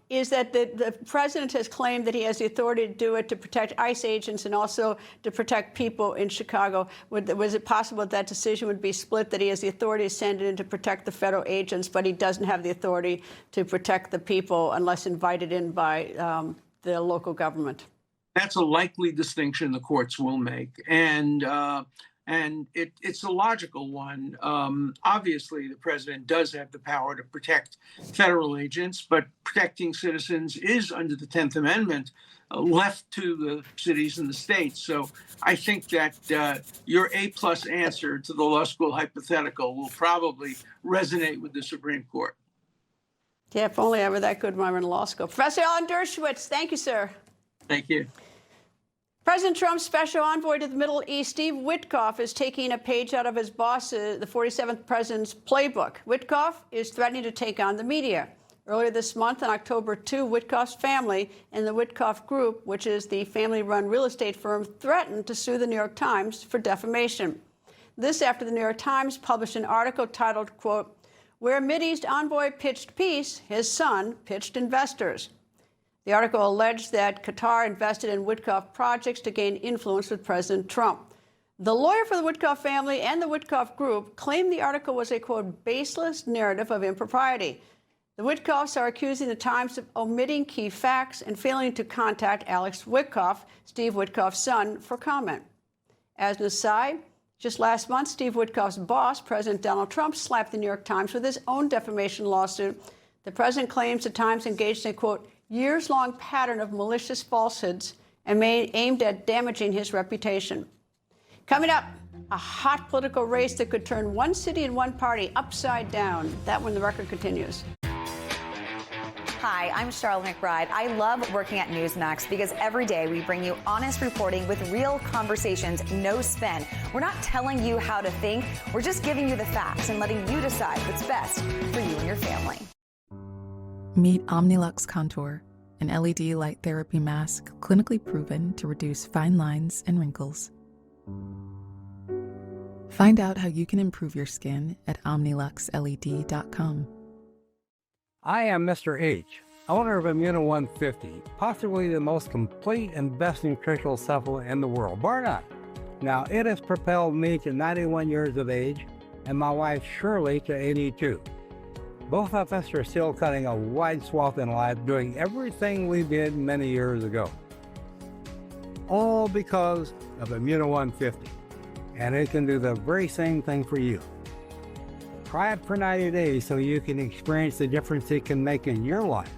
is that the president has claimed that he has the authority to do it to protect ICE agents and also to protect people in Chicago. Was it possible that decision would be split, that he has the authority to send it in to protect the federal agents, but he doesn't have the authority to protect the people unless invited in by the local government? That's a likely distinction the courts will make. And it's a logical one. Obviously, the president does have the power to protect federal agents, but protecting citizens is, under the 10th Amendment, left to the cities and the states. So I think that your A-plus answer to the law school hypothetical will probably resonate with the Supreme Court. Yeah, if only I were that good when I were in law school. Professor Alan Dershowitz, thank you, sir. Thank you. President Trump's special envoy to the Middle East, Steve Witkoff, is taking a page out of his boss, the 47th president's playbook. Witkoff is threatening to take on the media. Earlier this month, on October 2, Witkoff's family and the Witkoff Group, which is the family-run real estate firm, threatened to sue the New York Times for defamation. This after the New York Times published an article titled, quote, "Where Mideast envoy pitched peace, his son pitched investors." The article alleged that Qatar invested in Witkoff projects to gain influence with President Trump. The lawyer for the Witkoff family and the Witkoff Group claimed the article was a, quote, baseless narrative of impropriety. The Witkoffs are accusing the Times of omitting key facts and failing to contact Alex Witkoff, Steve Witkoff's son, for comment. As an aside, just last month, Steve Witkoff's boss, President Donald Trump, slapped the New York Times with his own defamation lawsuit. The president claims the Times engaged in a, quote, years-long pattern of malicious falsehoods and aimed at damaging his reputation. Coming up, a hot political race that could turn one city and one party upside down. That when the record continues. Hi, I'm Charlotte McBride. I love working at Newsmax because every day we bring you honest reporting with real conversations, no spin. We're not telling you how to think. We're just giving you the facts and letting you decide what's best for you and your family. Meet Omnilux Contour, an LED light therapy mask clinically proven to reduce fine lines and wrinkles. Find out how you can improve your skin at OmniluxLED.com. I am Mr. H, owner of Immuno 150, possibly the most complete and best nutritional supplement in the world, bar none. Now, it has propelled me to 91 years of age and my wife Shirley to 82. Both of us are still cutting a wide swath in life, doing everything we did many years ago. All because of Immuno 150, and it can do the very same thing for you. Try it for 90 days so you can experience the difference it can make in your life.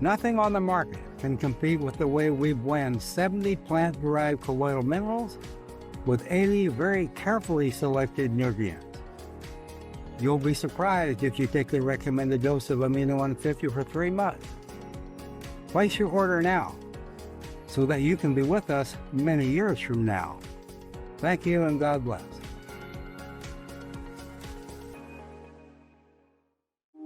Nothing on the market can compete with the way we blend 70 plant-derived colloidal minerals with 80 very carefully selected nutrients. You'll be surprised if you take the recommended dose of Immuno 150 for 3 months. Place your order now so that you can be with us many years from now. Thank you and God bless.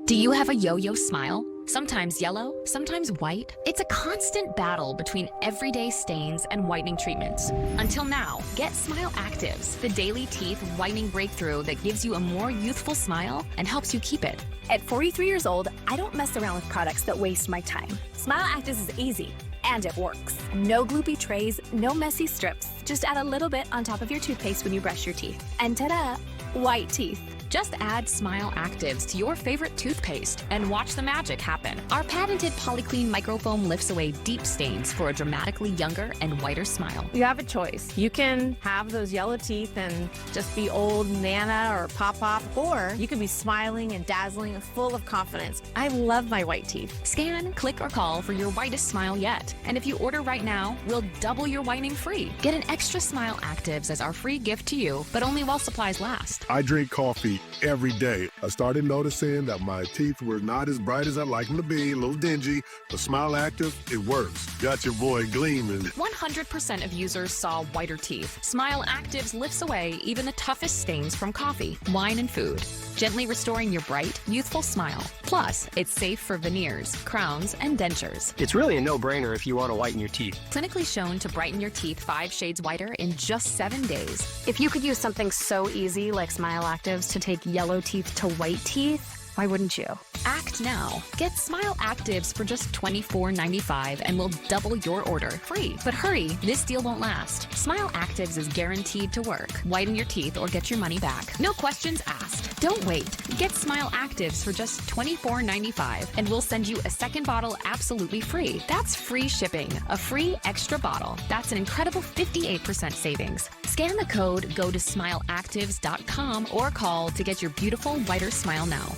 Do you have a yo-yo smile? Sometimes yellow, sometimes white. It's a constant battle between everyday stains and whitening treatments. Until now, get Smile Actives, the daily teeth whitening breakthrough that gives you a more youthful smile and helps you keep it. At 43 years old, I don't mess around with products that waste my time. Smile Actives is easy, and it works. No gloopy trays, no messy strips. Just add a little bit on top of your toothpaste when you brush your teeth. And ta-da, white teeth. Just add Smile Actives to your favorite toothpaste and watch the magic happen. Our patented Polyclean microfoam lifts away deep stains for a dramatically younger and whiter smile. You have a choice. You can have those yellow teeth and just be old Nana or Pop-Pop, or you can be smiling and dazzling and full of confidence. I love my white teeth. Scan, click, or call for your whitest smile yet. And if you order right now, we'll double your whitening free. Get an extra Smile Actives as our free gift to you, but only while supplies last. I drink coffee every day. I started noticing that my teeth were not as bright as I'd like them to be, a little dingy, but Smile Active, it works. Got your boy gleaming. 100% of users saw whiter teeth. Smile Actives lifts away even the toughest stains from coffee, wine, and food, gently restoring your bright, youthful smile. Plus, it's safe for veneers, crowns, and dentures. It's really a no-brainer if you want to whiten your teeth. Clinically shown to brighten your teeth 5 shades whiter in just 7 days. If you could use something so easy like Smile Actives to take yellow teeth to white teeth, why wouldn't you? Act now. Get Smile Actives for just $24.95 and we'll double your order free. But hurry, this deal won't last. Smile Actives is guaranteed to work. Whiten your teeth or get your money back. No questions asked. Don't wait. Get Smile Actives for just $24.95 and we'll send you a second bottle absolutely free. That's free shipping, a free extra bottle. That's an incredible 58% savings. Scan the code, go to smileactives.com or call to get your beautiful whiter smile now.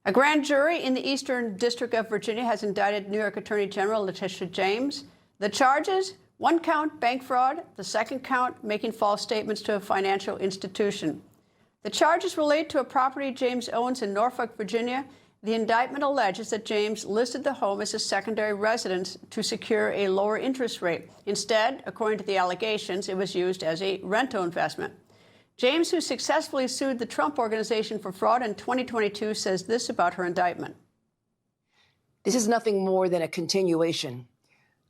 A grand jury in the Eastern District of Virginia has indicted New York Attorney General Letitia James. The charges: 1 count bank fraud, the 2nd count making false statements to a financial institution. The charges relate to a property James owns in Norfolk, Virginia. The indictment alleges that James listed the home as a secondary residence to secure a lower interest rate. Instead, according to the allegations, it was used as a rental investment. James, who successfully sued the Trump Organization for fraud in 2022, says this about her indictment. This is nothing more than a continuation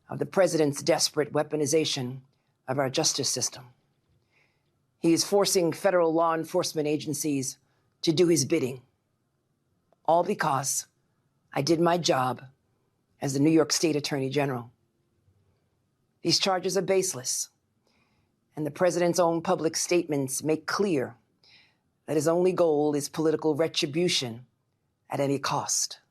of the president's desperate weaponization of our justice system. He is forcing federal law enforcement agencies to do his bidding, all because I did my job as the New York State Attorney General. These charges are baseless, and the president's own public statements make clear that his only goal is political retribution at any cost.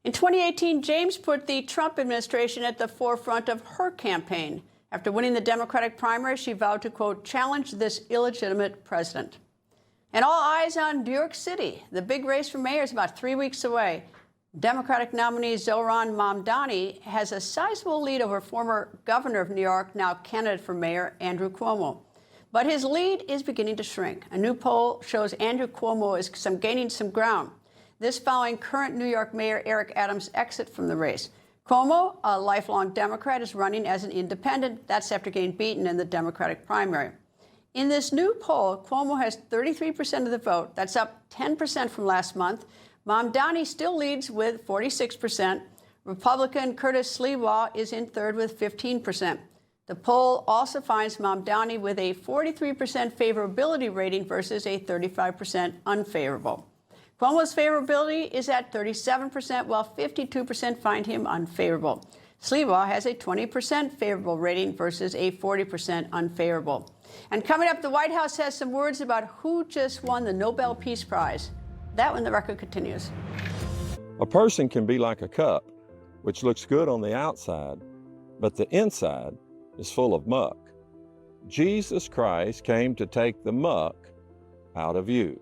In 2018, James put the Trump administration at the forefront of her campaign. After winning the Democratic primary, she vowed to, quote, challenge this illegitimate president. And all eyes on New York City. The big race for mayor is about 3 weeks away. Democratic nominee Zohran Mamdani has a sizable lead over former governor of New York, now candidate for mayor, Andrew Cuomo. But his lead is beginning to shrink. A new poll shows Andrew Cuomo is gaining some ground. This following current New York Mayor Eric Adams' exit from the race. Cuomo, a lifelong Democrat, is running as an independent. That's after getting beaten in the Democratic primary. In this new poll, Cuomo has 33% of the vote. That's up 10% from last month. Mamdani still leads with 46%. Republican Curtis Sliwa is in third with 15%. The poll also finds Mamdani with a 43% favorability rating versus a 35% unfavorable. Cuomo's favorability is at 37%, while 52% find him unfavorable. Sliwa has a 20% favorable rating versus a 40% unfavorable. And coming up, the White House has some words about who just won the Nobel Peace Prize. That when the record continues. A person can be like a cup, which looks good on the outside, but the inside is full of muck. Jesus Christ came to take the muck out of you.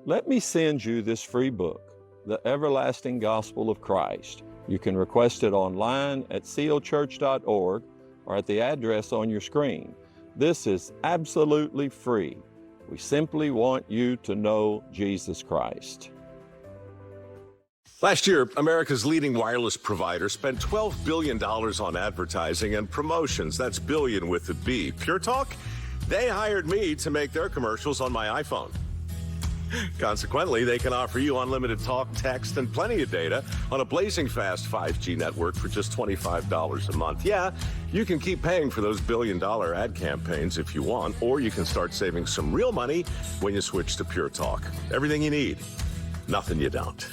Let me send you this free book, The Everlasting Gospel of Christ. You can request it online at sealchurch.org or at the address on your screen. This is absolutely free. We simply want you to know Jesus Christ. Last year, America's leading wireless provider spent $12 billion on advertising and promotions. That's billion with a B. Pure Talk, they hired me to make their commercials on my iPhone. Consequently, they can offer you unlimited talk, text, and plenty of data on a blazing fast 5G network for just $25 a month. Yeah, you can keep paying for those billion-dollar ad campaigns if you want, or you can start saving some real money when you switch to Pure Talk. Everything you need, nothing you don't.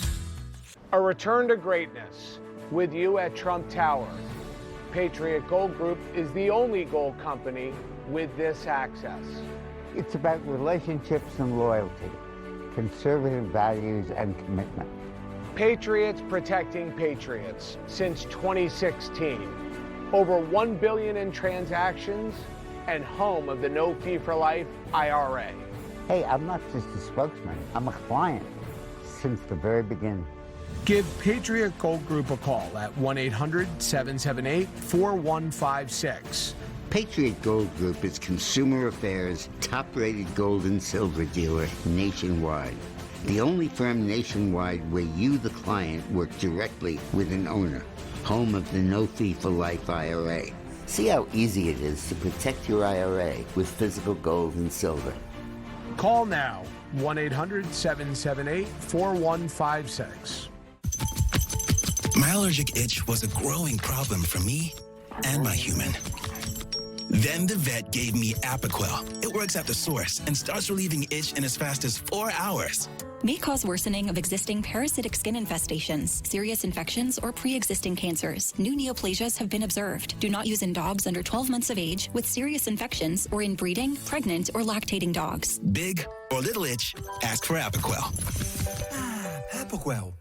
A return to greatness with you at Trump Tower. Patriot Gold Group is the only gold company with this access. It's about relationships and loyalty, conservative values and commitment. Patriots protecting patriots since 2016. Over $1 billion in transactions and home of the No Fee for Life IRA. Hey, I'm not just a spokesman, I'm a client since the very beginning. Give Patriot Gold Group a call at 1-800-778-4156. Patriot Gold Group is Consumer Affairs' top-rated gold and silver dealer nationwide. The only firm nationwide where you, the client, work directly with an owner. Home of the No Fee for Life IRA. See how easy it is to protect your IRA with physical gold and silver. Call now, 1-800-778-4156. My allergic itch was a growing problem for me and my human. Then the vet gave me Apoquel. It works at the source and starts relieving itch in as fast as 4 hours. May cause worsening of existing parasitic skin infestations, serious infections, or pre-existing cancers. New neoplasias have been observed. Do not use in dogs under 12 months of age with serious infections or in breeding, pregnant, or lactating dogs. Big or little itch, ask for Apoquel. Apoquel.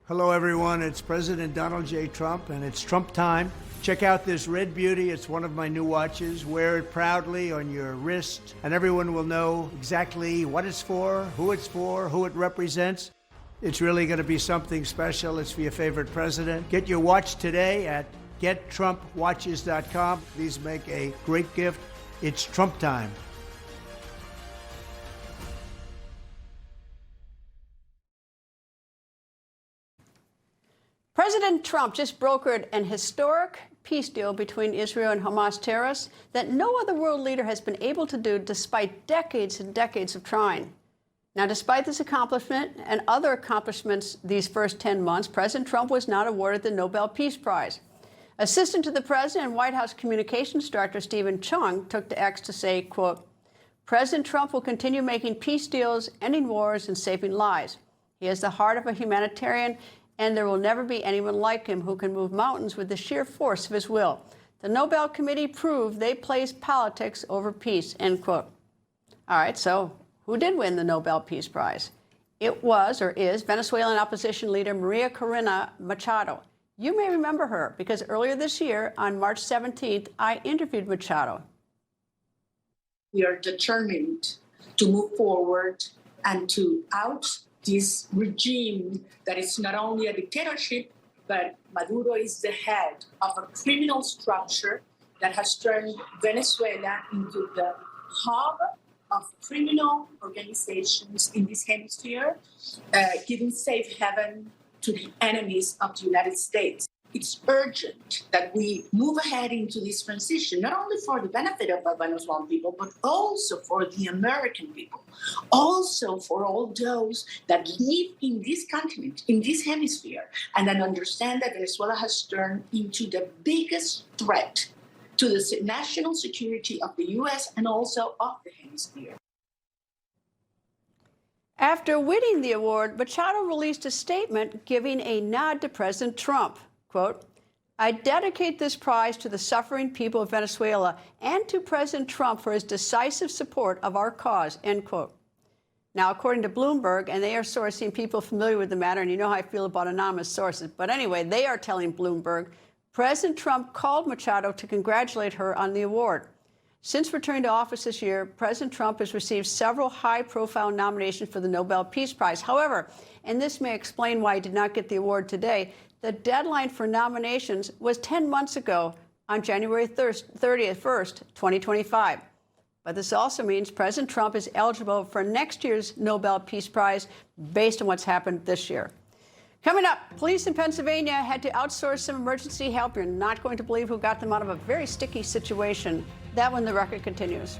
Hello, everyone. It's President Donald J. Trump, and it's Trump time. Check out this red beauty. It's one of my new watches. Wear it proudly on your wrist, and everyone will know exactly what it's for, who it represents. It's really going to be something special. It's for your favorite president. Get your watch today at gettrumpwatches.com. These make a great gift. It's Trump time. President Trump just brokered an historic peace deal between Israel and Hamas terrorists that no other world leader has been able to do despite decades and decades of trying. Now, despite this accomplishment and other accomplishments these first 10 months, President Trump was not awarded the Nobel Peace Prize. Assistant to the President and White House Communications Director Stephen Chung took to X to say, quote, President Trump will continue making peace deals, ending wars, and saving lives. He has the heart of a humanitarian, and there will never be anyone like him who can move mountains with the sheer force of his will. The Nobel Committee proved they place politics over peace, end quote. All right, so who did win the Nobel Peace Prize? It was, or is, Venezuelan opposition leader Maria Corina Machado. You may remember her because earlier this year, on March 17th, I interviewed Machado. We are determined to move forward and to oust this regime that is not only a dictatorship, but Maduro is the head of a criminal structure that has turned Venezuela into the hub of criminal organizations in this hemisphere, giving safe haven to the enemies of the United States. It's urgent that we move ahead into this transition, not only for the benefit of the Venezuelan people, but also for the American people, also for all those that live in this continent, in this hemisphere, and then understand that Venezuela has turned into the biggest threat to the national security of the U.S. and also of the hemisphere. After winning the award, Machado released a statement giving a nod to President Trump. Quote, I dedicate this prize to the suffering people of Venezuela and to President Trump for his decisive support of our cause, end quote. Now, according to Bloomberg, and they are sourcing people familiar with the matter, and you know how I feel about anonymous sources, but anyway, they are telling Bloomberg, President Trump called Machado to congratulate her on the award. Since returning to office this year, President Trump has received several high-profile nominations for the Nobel Peace Prize. However, and this may explain why he did not get the award today, the deadline for nominations was 10 months ago on January 31st, 2025. But this also means President Trump is eligible for next year's Nobel Peace Prize based on what's happened this year. Coming up, police in Pennsylvania had to outsource some emergency help. You're not going to believe who got them out of a very sticky situation. That when the record continues.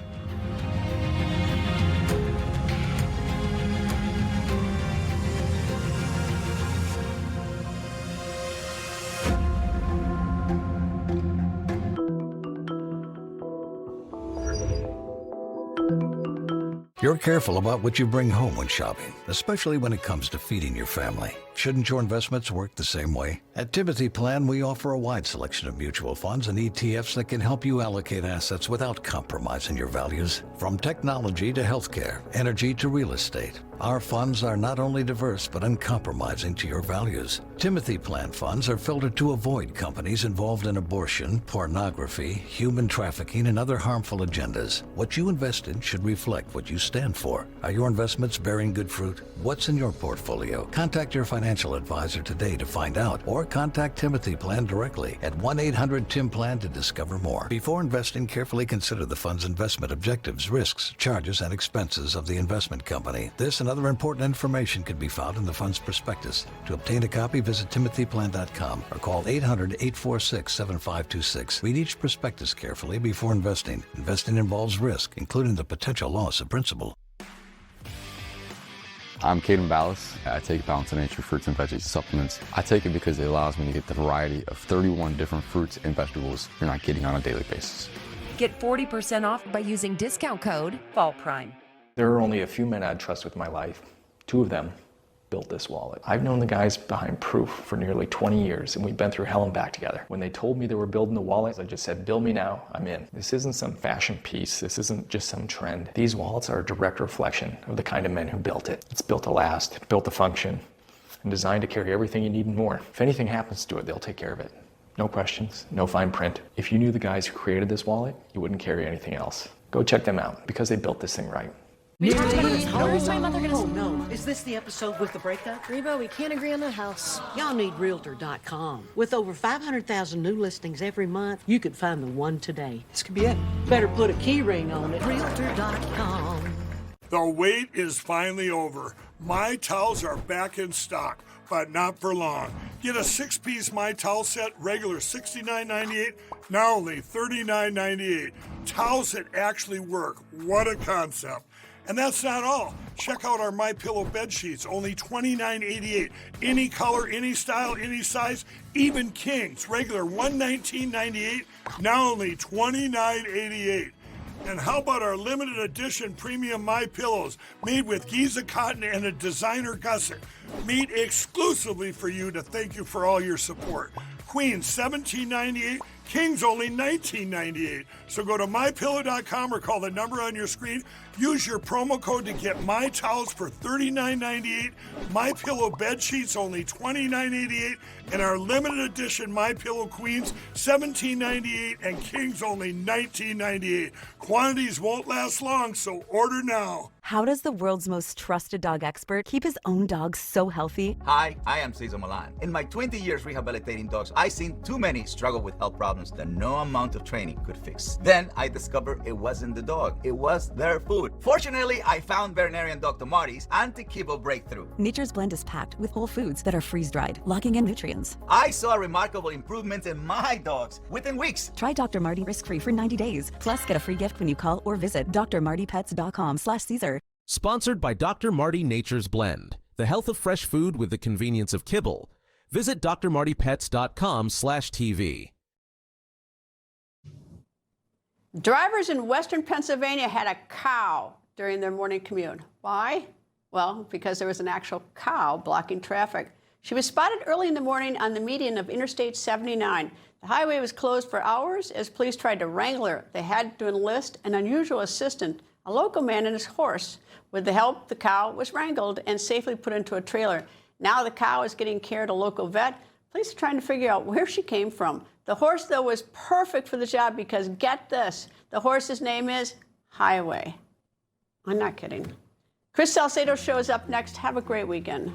You're careful about what you bring home when shopping, especially when it comes to feeding your family. Shouldn't your investments work the same way? At Timothy Plan, we offer a wide selection of mutual funds and ETFs that can help you allocate assets without compromising your values. From technology to healthcare, energy to real estate, our funds are not only diverse but uncompromising to your values. Timothy Plan funds are filtered to avoid companies involved in abortion, pornography, human trafficking, and other harmful agendas. What you invest in should reflect what you stand for. Are your investments bearing good fruit? What's in your portfolio? Contact your financial advisor today to find out, or contact Timothy Plan directly at 1-800-TIM-PLAN to discover more. Before investing, carefully consider the fund's investment objectives, risks, charges, and expenses of the investment company. This and other important information can be found in the fund's prospectus. To obtain a copy, visit timothyplan.com or call 800-846-7526. Read each prospectus carefully before investing. Investing involves risk, including the potential loss of principal. I'm Caden Ballas. I take Balance of Nature fruits and veggies supplements. I take it because it allows me to get the variety of 31 different fruits and vegetables you're not getting on a daily basis. Get 40% off by using discount code FALLPRIME. There are only a few men I'd trust with my life. Two of them built this wallet. I've known the guys behind Proof for nearly 20 years, and we've been through hell and back together. When they told me they were building the wallet, I just said, build me now, I'm in. This isn't some fashion piece. This isn't just some trend. These wallets are a direct reflection of the kind of men who built it. It's built to last, built to function, and designed to carry everything you need and more. If anything happens to it, they'll take care of it. No questions, no fine print. If you knew the guys who created this wallet, you wouldn't carry anything else. Go check them out, because they built this thing right. Oh no, is this the episode with the breakup? Reba, we can't agree on the house. Y'all need Realtor.com. With over 500,000 new listings every month, you could find the one today. This could be it. Better put a key ring on it. Realtor.com. The wait is finally over. My Towels are back in stock, but not for long. Get a 6-piece My Towel set, regular $69.98, now only $39.98. Towels that actually work. What a concept. And that's not all. Check out our MyPillow bed sheets, only $29.88. Any color, any style, any size, even kings. Regular $119.98, now only $29.88. And how about our limited edition premium MyPillows, made with Giza cotton and a designer gusset, made exclusively for you to thank you for all your support. Queens $17.98, Kings only $19.98. So go to mypillow.com or call the number on your screen. Use your promo code to get My Towels for $39.98, MyPillow bed sheets only $29.88, and our limited edition MyPillow Queens $17.98 and Kings only $19.98. Quantities won't last long, so order now. How does the world's most trusted dog expert keep his own dog so healthy? Hi, I am Cesar Milan. In my 20 years rehabilitating dogs, I've seen too many struggle with health problems that no amount of training could fix. Then I discovered it wasn't the dog, it was their food. Fortunately, I found veterinarian Dr. Marty's Anti-Kibble Breakthrough. Nature's Blend is packed with whole foods that are freeze-dried, locking in nutrients. I saw remarkable improvements in my dogs within weeks. Try Dr. Marty risk-free for 90 days. Plus, get a free gift when you call or visit drmartypets.com/Caesar. Sponsored by Dr. Marty Nature's Blend, the health of fresh food with the convenience of kibble. Visit drmartypets.com/TV. Drivers in western Pennsylvania had a cow during their morning commute. Why? Well, because there was an actual cow blocking traffic. She was spotted early in the morning on the median of Interstate 79. The highway was closed for hours as police tried to wrangle her. They had to enlist an unusual assistant, a local man and his horse. With the help, the cow was wrangled and safely put into a trailer. Now the cow is getting care at a local vet. Police are trying to figure out where she came from. The horse, though, was perfect for the job because, get this, the horse's name is Highway. I'm not kidding. Chris Salcedo shows up next. Have a great weekend.